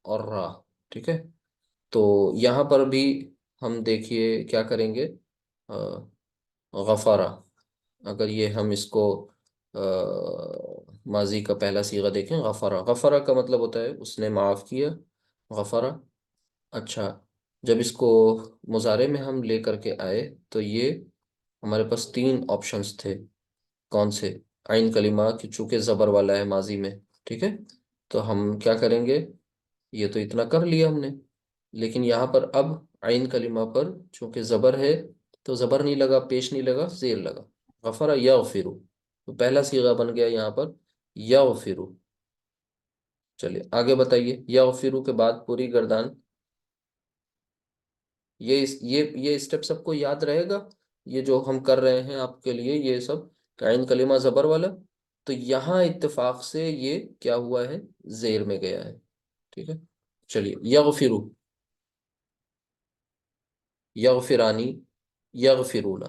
اور را، ٹھیک ہے؟ تو یہاں پر بھی ہم دیکھیے کیا کریں گے، غفارہ، اگر یہ ہم اس کو ماضی کا پہلا صیغہ دیکھیں، غفارہ، غفارہ کا مطلب ہوتا ہے اس نے معاف کیا، غفارہ۔ اچھا، جب اس کو مضارع میں ہم لے کر کے آئے تو یہ ہمارے پاس تین آپشنز تھے، کون سے؟ عین کلمہ کی چونکہ زبر والا ہے ماضی میں، ٹھیک ہے؟ تو ہم کیا کریں گے، یہ تو اتنا کر لیا ہم نے، لیکن یہاں پر اب عین کلمہ پر چونکہ زبر ہے تو زبر نہیں لگا، پیش نہیں لگا، زیر لگا، غفر یغفرو، تو پہلا صیغہ بن گیا یہاں پر یغفرو۔ چلیے آگے بتائیے، یغفرو کے بعد پوری گردان، یہ اسٹیپ سب کو یاد رہے گا، یہ جو ہم کر رہے ہیں آپ کے لیے یہ سب عین کلمہ زبر والا، تو یہاں اتفاق سے یہ کیا ہوا ہے، زیر میں گیا ہے، ٹھیک ہے؟ چلیے، یغفرو، یغفرانی، یغفرونا،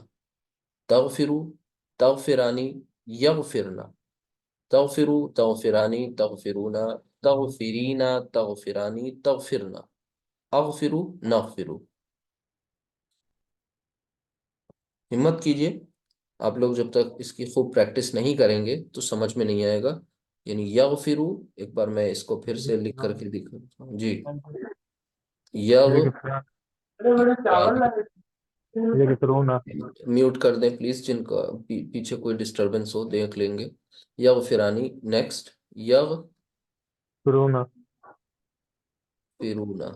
تغفرو، تغفرانی، یغفرنا، تغفرو، تغفرانی، تغفرونا، تغفرینا، تغفرانی، تغفرنا، اغفرو، نغفرو۔ ہمت کیجئے، آپ لوگ جب تک اس کی خوب پریکٹس نہیں کریں گے تو سمجھ میں نہیں آئے گا، یعنی یغفرو، ایک بار میں اس کو پھر سے لکھ کر کے دکھاتا ہوں جی، یغ، میوٹ کر دیں پلیز، جن کا پیچھے کوئی ڈسٹربنس ہو دیکھ لیں گے۔ یغفرانی، نیکسٹ، کرونا یغفرونا،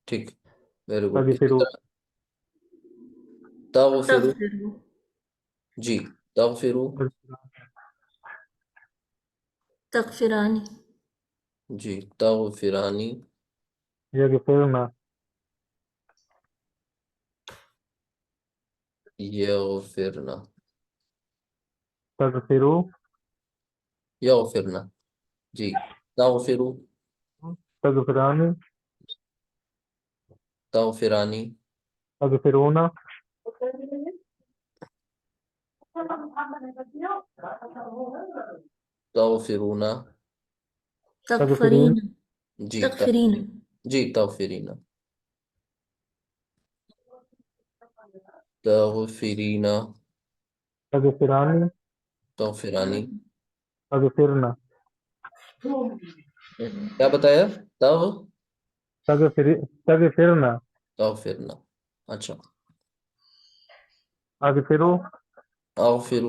ٹھیک، ویری گڈ، تاکہ پھر اسی طرح تغفرو، تغفرو، جی، تغفرو، تغفرانی، جی، تغفرانی، یہ کہ پھرنا یغفرنا، تغفرو یغفرنا، جی، تغفرو، تغفرانی تغفرانی، تغفرونا تغفرونا، تغفرین تغفرین، جی، تغفرین، جی، تغفرینا، تغفرینا، تغفرانی تغفرانی، تغفرنا کیا بتایا؟ تغفرنا تغفرنا، اچھا، اغفرو اغفرو،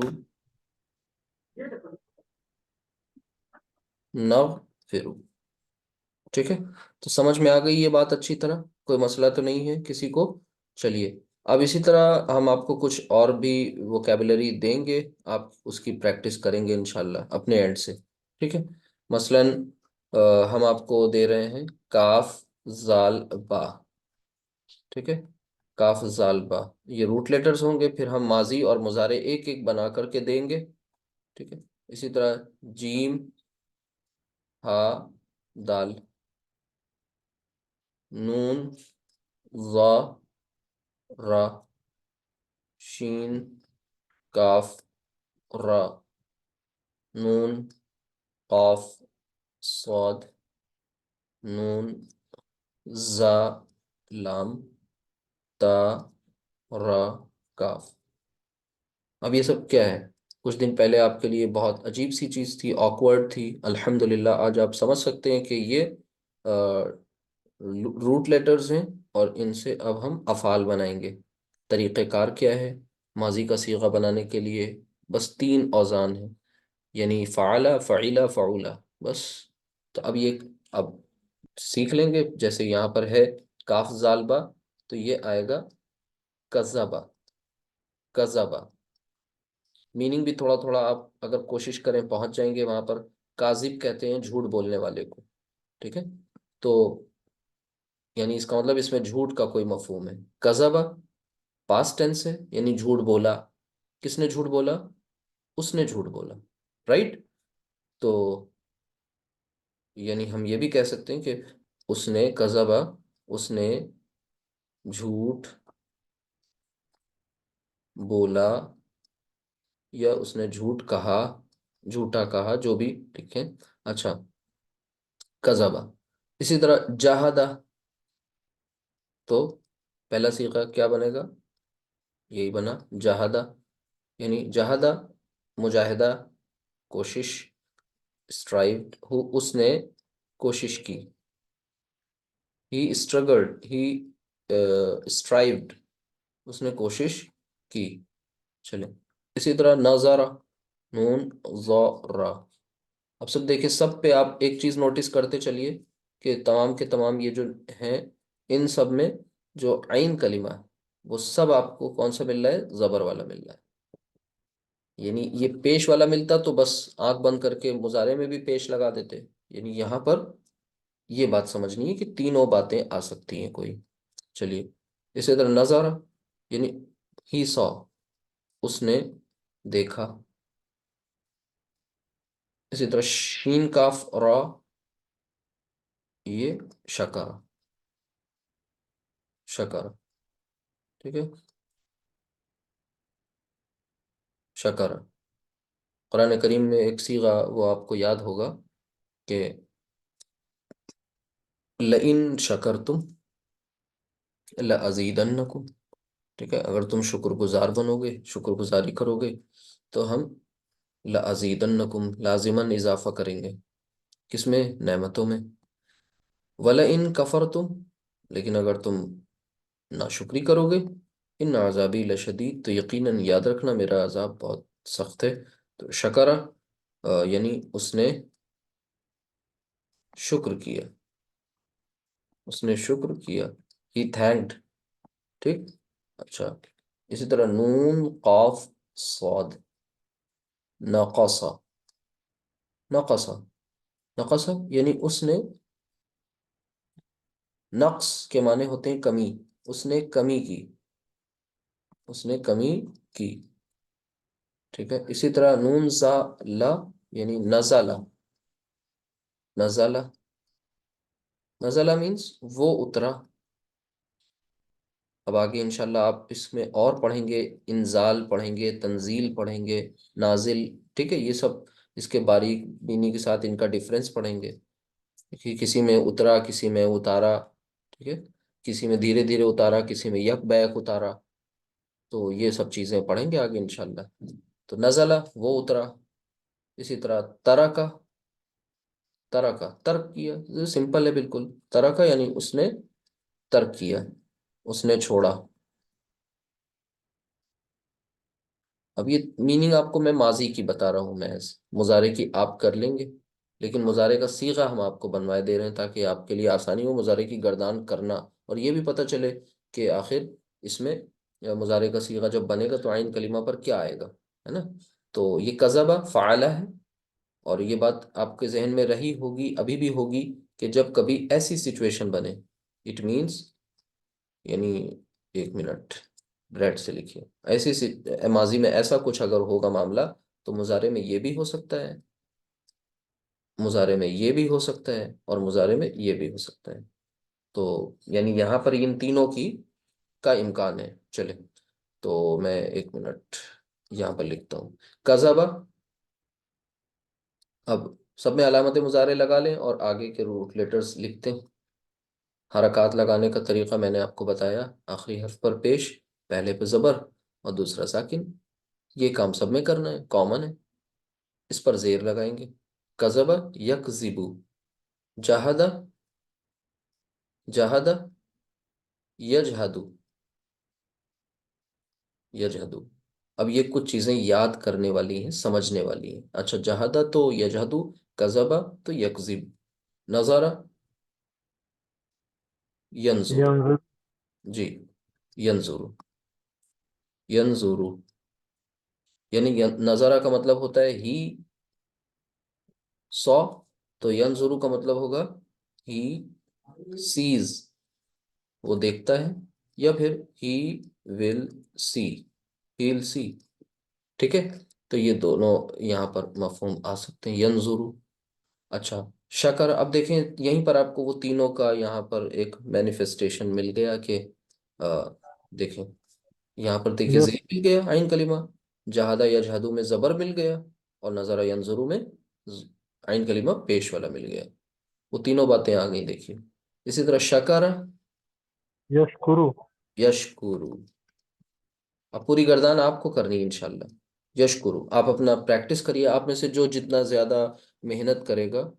نغفرو، ٹھیک ہے؟ تو سمجھ میں آ گئی یہ بات اچھی طرح، کوئی مسئلہ تو نہیں ہے کسی کو؟ چلیے، اب اسی طرح ہم آپ کو کچھ اور بھی ووکیبلری دیں گے، آپ اس کی پریکٹس کریں گے انشاءاللہ اپنے اینڈ سے، ٹھیک ہے؟ مثلا ہم آپ کو دے رہے ہیں کاف، زال، با، ٹھیک ہے؟ کاف، زال، با، یہ روٹ لیٹرز ہوں گے، پھر ہم ماضی اور مضارع ایک ایک بنا کر کے دیں گے، ٹھیک ہے؟ اسی طرح جیم، ہا، دال، نون، ظا، را، شین، کاف، را، نون، قاف، صاد، نون، زا، لام، تا، را، کاف۔ اب یہ سب کیا ہے؟ کچھ دن پہلے آپ کے لیے بہت عجیب سی چیز تھی، آکورڈ تھی، الحمدللہ آج آپ سمجھ سکتے ہیں کہ یہ روٹ لیٹرز ہیں، اور ان سے اب ہم افعال بنائیں گے۔ طریقہ کار کیا ہے ماضی کا صیغہ بنانے کے لیے؟ بس تین اوزان ہیں، یعنی فعلا، فعیلا، فعولا، بس۔ تو اب یہ اب سیکھ لیں گے، جیسے یہاں پر ہے کاف، زال، با، تو یہ آئے گا کذبا، کذبا، میننگ بھی تھوڑا تھوڑا آپ اگر کوشش کریں پہنچ جائیں گے وہاں پر۔ کاذب کہتے ہیں جھوٹ بولنے والے کو، ٹھیک ہے؟ تو یعنی اس کا مطلب اس میں جھوٹ کا کوئی مفہوم ہے۔ کذبا پاسٹ ٹینس ہے، یعنی جھوٹ بولا، کس نے جھوٹ بولا؟ اس نے جھوٹ بولا، رائٹ؟ تو یعنی ہم یہ بھی کہہ سکتے ہیں کہ اس نے کذبا، اس نے جھوٹ بولا، یا اس نے جھوٹ کہا، جھوٹا کہا، جو بھی لکھیں. اچھا، کذبا. اسی طرح جاہدہ، تو پہلا صیغہ کیا بنے گا؟ یہی بنا جاہدہ. یعنی جاہدہ مجاہدہ، کوشش، اسٹرائیوڈ ہو، اس نے کوشش کی. ہی اسٹرگلڈ، ہی اسٹرائیوڈ، اس نے کوشش کی. چلیں، اسی طرح نظارہ، نون ذرا. اب سب دیکھیں، سب پہ آپ ایک چیز نوٹس کرتے چلیے کہ تمام کے تمام یہ جو ہیں، ان سب میں جو عین کلمہ ہے وہ سب آپ کو کون سا مل رہا ہے؟ زبر والا مل رہا ہے. یعنی یہ پیش والا ملتا تو بس آنکھ بند کر کے مضارع میں بھی پیش لگا دیتے. یعنی یہاں پر یہ بات سمجھنی ہے کہ تینوں باتیں آ سکتی ہیں کوئی. چلیے، اسی طرح نظارہ، یعنی ہی سو، اس نے دیکھا. اسی طرح شین کاف را، یہ شکر، شکر. ٹھیک ہے، شکر. قرآن کریم میں ایک صیغہ وہ آپ کو یاد ہوگا کہ لئن شکرتم لازیدنکم. ٹھیک ہے، اگر تم شکر گزار بنو گے، شکر گزاری کرو گے تو ہم لازیدنکم، لازماً اضافہ کریں گے. کس میں؟ نعمتوں میں. وَلَئِن کفرتم، لیکن اگر تم ناشکری کرو گے، ان عذابی لشدید، تو یقیناً یاد رکھنا میرا عذاب بہت سخت ہے. تو شکرہ یعنی اس نے شکر کیا، اس نے شکر کیا، ہی تھینکڈ. ٹھیک. اچھا، اسی طرح نون قاف صاد، نقص. نقص، نقص یعنی اس نے، نقص کے معنی ہوتے ہیں کمی. اس نے کمی کی، اس نے کمی کی. ٹھیک ہے، اسی طرح نون زا لا، یعنی نزلہ. نزلہ، نزلہ مینس وہ اترا. اب آگے انشاءاللہ آپ اس میں اور پڑھیں گے، انزال پڑھیں گے، تنزیل پڑھیں گے، نازل. ٹھیک ہے، یہ سب اس کے باریک بینی کے ساتھ ان کا ڈیفرنس پڑھیں گے کہ کسی میں اترا، کسی میں اتارا. ٹھیک ہے، کسی میں دھیرے دھیرے اتارا، کسی میں یک بیک اتارا. تو یہ سب چیزیں پڑھیں گے آگے انشاءاللہ. تو نزلہ وہ اترا. اسی طرح ترکا، ترکا ترک کیا، سمپل ہے بالکل. ترکا یعنی اس نے ترک کیا، اس نے چھوڑا. اب یہ میننگ آپ کو میں ماضی کی بتا رہا ہوں، محض مضارع کی آپ کر لیں گے، لیکن مضارع کا صیغہ ہم آپ کو بنوائے دے رہے ہیں تاکہ آپ کے لیے آسانی ہو مضارع کی گردان کرنا، اور یہ بھی پتہ چلے کہ آخر اس میں مضارع کا صیغہ جب بنے گا تو عین کلمہ پر کیا آئے گا، ہے نا. تو یہ کذبہ فعلہ ہے، اور یہ بات آپ کے ذہن میں رہی ہوگی، ابھی بھی ہوگی، کہ جب کبھی ایسی سچویشن بنے، اٹ مینس، یعنی ایک منٹ بریڈ سے لکھیے، ماضی میں ایسا کچھ اگر ہوگا معاملہ تو مضارع میں یہ بھی ہو سکتا ہے، مضارع میں یہ بھی ہو سکتا ہے، اور مضارع میں یہ بھی ہو سکتا ہے. تو یعنی یہاں پر ان تینوں کی کا امکان ہے. چلے، تو میں ایک منٹ یہاں پر لکھتا ہوں کذبہ. اب سب میں علامت مضارع لگا لیں اور آگے کے روٹ لیٹرز لکھتے ہیں. حرکات لگانے کا طریقہ میں نے آپ کو بتایا، آخری حرف پر پیش، پہلے پہ زبر اور دوسرا ساکن. یہ کام سب میں کرنا ہے، کامن ہے. اس پر زیر لگائیں گے. کذبہ یکذبو، جہدہ، جہدہ یجہدو، یجہدو. اب یہ کچھ چیزیں یاد کرنے والی ہیں، سمجھنے والی ہیں. اچھا، جہدہ تو یجہدو، کذبہ تو یکذب، نظرہ ینظر. ينظر جی، ینظر، ینظر. یعنی نظرہ کا مطلب ہوتا ہے ہی سو، تو ینظر کا مطلب ہوگا ہی سیز، وہ دیکھتا ہے، یا پھر ہی ول سی، ہی ول سی. ٹھیک ہے، تو یہ دونوں یہاں پر مفہوم آ سکتے ہیں، ینظر. اچھا، شکر. اب دیکھیں یہیں پر آپ کو وہ تینوں کا یہاں پر ایک مینیفیسٹیشن مل گیا کہ دیکھیں یہاں پر دیکھیں يس زیر مل گیا عین کلمہ، جہادہ یا جہادو میں زبر مل گیا، اور نظر ینظرو میں عین کلمہ پیش والا مل گیا. وہ تینوں باتیں آ گئی دیکھیے. اسی طرح شکر یشکرو یشکرو. اب پوری گردان آپ کو کرنی ہے انشاءاللہ. یشکرو آپ اپنا پریکٹس کریے. آپ میں سے جو جتنا زیادہ محنت کرے گا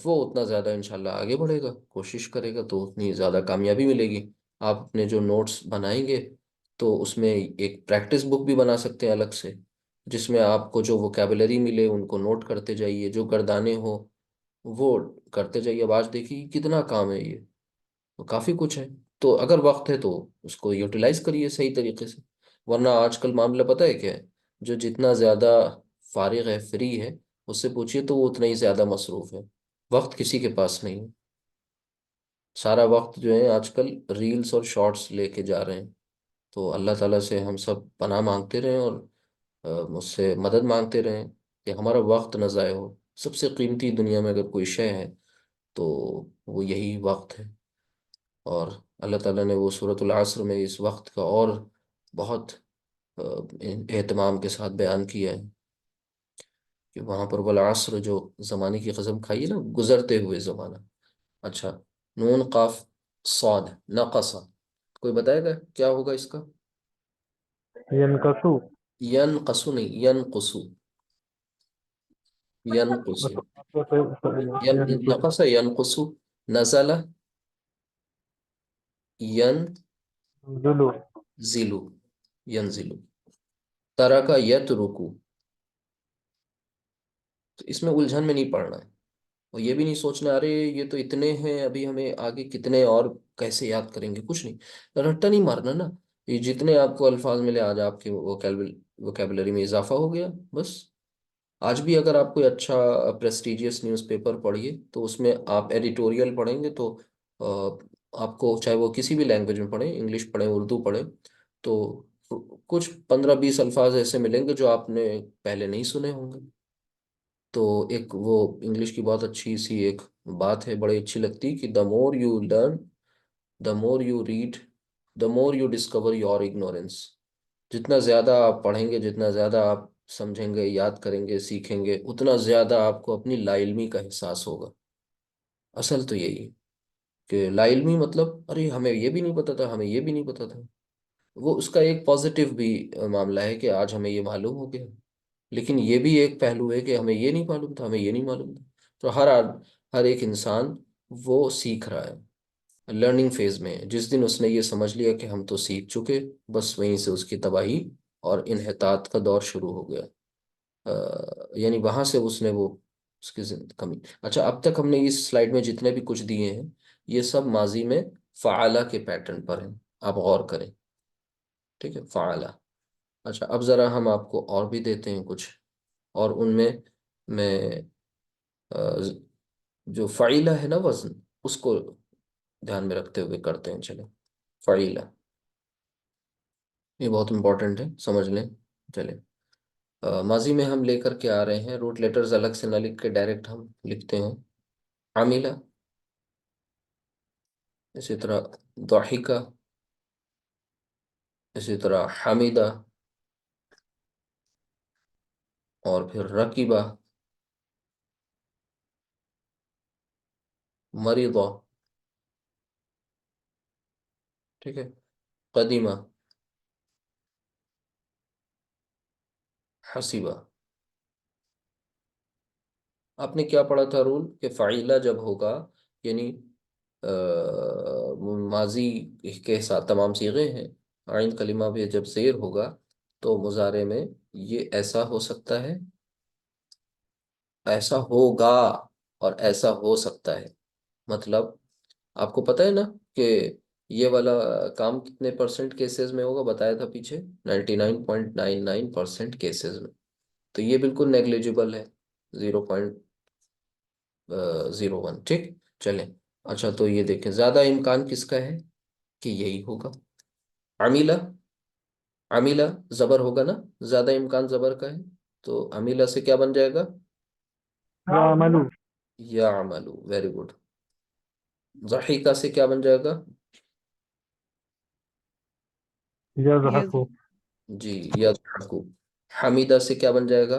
وہ اتنا زیادہ انشاءاللہ آگے بڑھے گا. کوشش کرے گا تو اتنی زیادہ کامیابی ملے گی. آپ اپنے جو نوٹس بنائیں گے تو اس میں ایک پریکٹس بک بھی بنا سکتے ہیں الگ سے، جس میں آپ کو جو ووکیبلری ملے ان کو نوٹ کرتے جائیے، جو گردانے ہو وہ کرتے جائیے. اب آج دیکھیے کتنا کام ہے، یہ تو کافی کچھ ہے. تو اگر وقت ہے تو اس کو یوٹیلائز کریے صحیح طریقے سے. ورنہ آج کل معاملہ پتہ ہے کیا ہے، جو جتنا زیادہ فارغ ہے، فری ہے، اس سے پوچھیے تو وہ اتنا ہی زیادہ مصروف ہے. وقت کسی کے پاس نہیں ہے. سارا وقت جو ہے آج کل ریلز اور شارٹس لے کے جا رہے ہیں. تو اللہ تعالیٰ سے ہم سب پناہ مانگتے رہیں اور مجھ سے مدد مانگتے رہیں کہ ہمارا وقت نہ ضائع ہو. سب سے قیمتی دنیا میں اگر کوئی شے ہے تو وہ یہی وقت ہے. اور اللہ تعالیٰ نے وہ سورۃ العصر میں اس وقت کا اور بہت اہتمام کے ساتھ بیان کیا ہے کہ وہاں پر والعصر جو زمانے کی قسم کھائیے نا، گزرتے ہوئے زمانہ. اچھا، نون قاف صاد نقص، کوئی بتائے گا کیا ہوگا اس کا؟ ینکسو ینقصو نہیں، ینقصو. ینقصو. ینزلو نقص ینقصو. نزل ذلو ینزلو. ینزلو. ترک یترکو. تو اس میں الجھن میں نہیں پڑنا ہے، اور یہ بھی نہیں سوچنا ارے یہ تو اتنے ہیں، ابھی ہمیں آگے کتنے اور کیسے یاد کریں گے. کچھ نہیں، رٹا نہیں مارنا نا. یہ جتنے آپ کو الفاظ ملے آج آپ کے ووکیبلری میں اضافہ ہو گیا بس. آج بھی اگر آپ کوئی اچھا پریسٹیجیس نیوز پیپر پڑھیے تو اس میں آپ ایڈیٹوریل پڑھیں گے تو آپ کو چاہے وہ کسی بھی لینگویج میں پڑھیں، انگلش پڑھیں اردو پڑھیں، تو کچھ 15-20 الفاظ ایسے ملیں گے جو آپ نے پہلے نہیں سنے ہوں گے. تو ایک وہ انگلش کی بہت اچھی سی ایک بات ہے، بڑی اچھی لگتی کہ the more you learn, the more you read, the more you discover your ignorance. جتنا زیادہ آپ پڑھیں گے، جتنا زیادہ آپ سمجھیں گے، یاد کریں گے، سیکھیں گے، اتنا زیادہ آپ کو اپنی لا علمی کا احساس ہوگا. اصل تو یہی ہے کہ لا علمی مطلب ارے ہمیں یہ بھی نہیں پتا تھا، ہمیں یہ بھی نہیں پتا تھا. وہ اس کا ایک پازیٹیو بھی معاملہ ہے کہ آج ہمیں یہ معلوم ہو گیا، لیکن یہ بھی ایک پہلو ہے کہ ہمیں یہ نہیں معلوم تھا، ہمیں یہ نہیں معلوم تھا. تو ہر ایک انسان وہ سیکھ رہا ہے، لرننگ فیز میں ہے. جس دن اس نے یہ سمجھ لیا کہ ہم تو سیکھ چکے، بس وہیں سے اس کی تباہی اور انحطاط کا دور شروع ہو گیا. یعنی وہاں سے اس نے وہ اس کی کمی. اچھا، اب تک ہم نے اس سلائیڈ میں جتنے بھی کچھ دیے ہیں یہ سب ماضی میں فعالہ کے پیٹرن پر ہیں. آپ غور کریں، ٹھیک ہے، فعالہ. اچھا، اب ذرا ہم آپ کو اور بھی دیتے ہیں کچھ، اور ان میں آ، جو فعیلہ ہے نا وزن، اس کو دھیان میں رکھتے ہوئے کرتے ہیں. چلیں، فعیلہ یہ بہت امپورٹنٹ ہے، سمجھ لیں. چلیں، ماضی میں ہم لے کر کے آ رہے ہیں، روٹ لیٹرز الگ سے نہ لکھ کے ڈائریکٹ ہم لکھتے ہیں. عاملہ، اسی طرح ضحکہ، اسی طرح حمیدہ، اور پھر رکیبہ، مریضہ، ٹھیک ہے، قدیمہ، حسیبہ. آپ نے کیا پڑھا تھا رول کہ فعیلہ جب ہوگا یعنی ماضی کے ساتھ تمام صیغے ہیں، عین کلمہ بھی جب زیر ہوگا تو مضارع میں یہ ایسا ہو سکتا ہے، ایسا ہوگا، اور ایسا ہو سکتا ہے. مطلب آپ کو پتہ ہے نا کہ یہ والا کام کتنے پرسنٹ کیسز میں ہوگا، بتایا تھا پیچھے، 99.99% کیسز میں. تو یہ بالکل نیگلیجبل ہے، 0.01. ٹھیک، چلیں. اچھا، تو یہ دیکھیں زیادہ امکان کس کا ہے کہ یہی ہوگا. عمیلہ، عمیلہ زبر ہوگا نا، زیادہ امکان زبر کا ہے، تو عمیلہ سے کیا بن جائے گا؟ یعملو یا عملو. Very good. ضحیکہ سے کیا بن جائے گا؟ یہ یضحکو جی، یضحکو. حمیدہ سے کیا بن جائے گا؟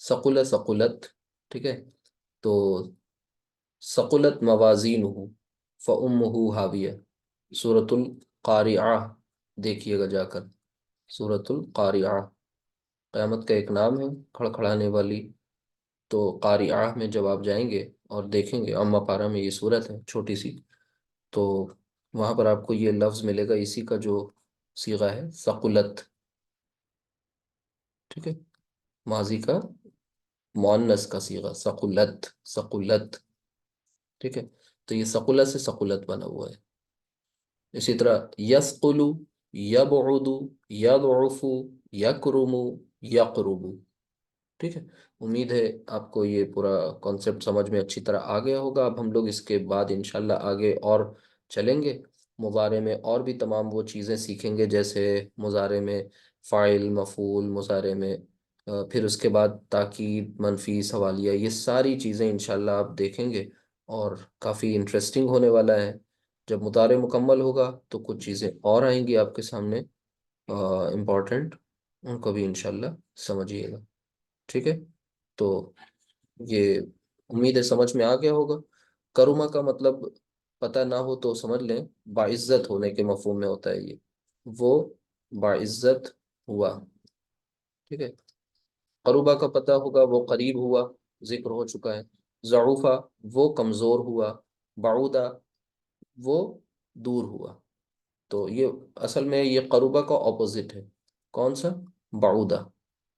ثقل ثقلت، ٹھیک ہے، تو ثقلت موازینہ فأمہ ہاویہ، سورۃ القارعہ دیکھیے گا جا کر، سورۃ القارعہ قیامت کا ایک نام ہے کھڑکھڑانے والی، تو قارعہ میں جب آپ جائیں گے اور دیکھیں گے، اما پارہ میں یہ صورت ہے چھوٹی سی، تو وہاں پر آپ کو یہ لفظ ملے گا اسی کا جو صیغہ ہے ثقلت، ٹھیک ہے، ماضی کا مؤنث کا صیغہ ثقلت، ثقلت، ٹھیک ہے، تو یہ ثقلت سے ثقلت بنا ہوا ہے۔ اسی طرح یثقل، یبعد، یضعف، یکرم، یقرب، ٹھیک ہے۔ امید ہے آپ کو یہ پورا کانسیپٹ سمجھ میں اچھی طرح آ گیا ہوگا۔ اب ہم لوگ اس کے بعد انشاءاللہ آگے اور چلیں گے، مضارع میں اور بھی تمام وہ چیزیں سیکھیں گے، جیسے مضارع میں فاعل، مفعول، مضارع میں پھر اس کے بعد تاکید، منفی، سوالیہ، یہ ساری چیزیں انشاءاللہ آپ دیکھیں گے، اور کافی انٹرسٹنگ ہونے والا ہے۔ جب مضارع مکمل ہوگا تو کچھ چیزیں اور آئیں گی آپ کے سامنے امپورٹنٹ، ان کو بھی انشاءاللہ سمجھیے گا، ٹھیک ہے۔ تو یہ امید ہے سمجھ میں آ گیا ہوگا۔ کرما کا مطلب پتہ نہ ہو تو سمجھ لیں باعزت ہونے کے مفہوم میں ہوتا ہے، یہ وہ باعزت ہوا، ٹھیک ہے۔ قربا کا پتہ ہوگا وہ قریب ہوا، ذکر ہو چکا ہے۔ ضعوفا وہ کمزور ہوا، بعودا وہ دور ہوا، تو یہ اصل میں یہ قربا کا اپوزٹ ہے، کون سا؟ بعودا۔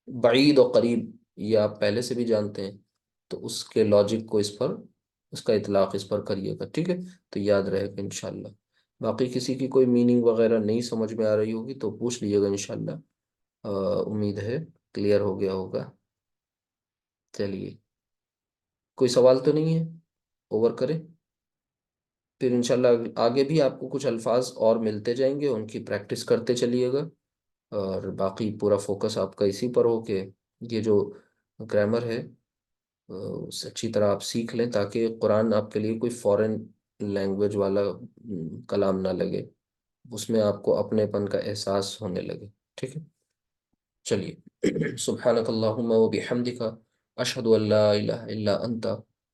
بعید و قریب یہ آپ پہلے سے بھی جانتے ہیں، تو اس کے لاجک کو اس پر، اس کا اطلاق اس پر کریے گا، ٹھیک ہے، تو یاد رہے گا انشاءاللہ۔ باقی کسی کی کوئی میننگ وغیرہ نہیں سمجھ میں آ رہی ہوگی تو پوچھ لیجیے گا انشاءاللہ، امید ہے کلیئر ہو گیا ہوگا۔ چلیے، کوئی سوال تو نہیں ہے؟ اوور کریں، پھر انشاءاللہ آگے بھی آپ کو کچھ الفاظ اور ملتے جائیں گے، ان کی پریکٹس کرتے چلیے گا، اور باقی پورا فوکس آپ کا اسی پر ہو کہ یہ جو گرامر ہے اسے اچھی طرح آپ سیکھ لیں، تاکہ قرآن آپ کے لیے کوئی فورن لینگویج والا کلام نہ لگے، اس میں آپ کو اپنے پن کا احساس ہونے لگے، ٹھیک ہے۔ چلیے، سبحانک اللہم و بحمدک، اشہد ان لا الہ الا انت،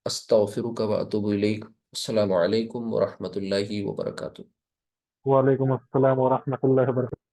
استغفرک و اتوب الیک۔ السلام علیکم ورحمۃ اللہ وبرکاتہ۔ وعلیکم السلام ورحمۃ اللہ وبرکاتہ۔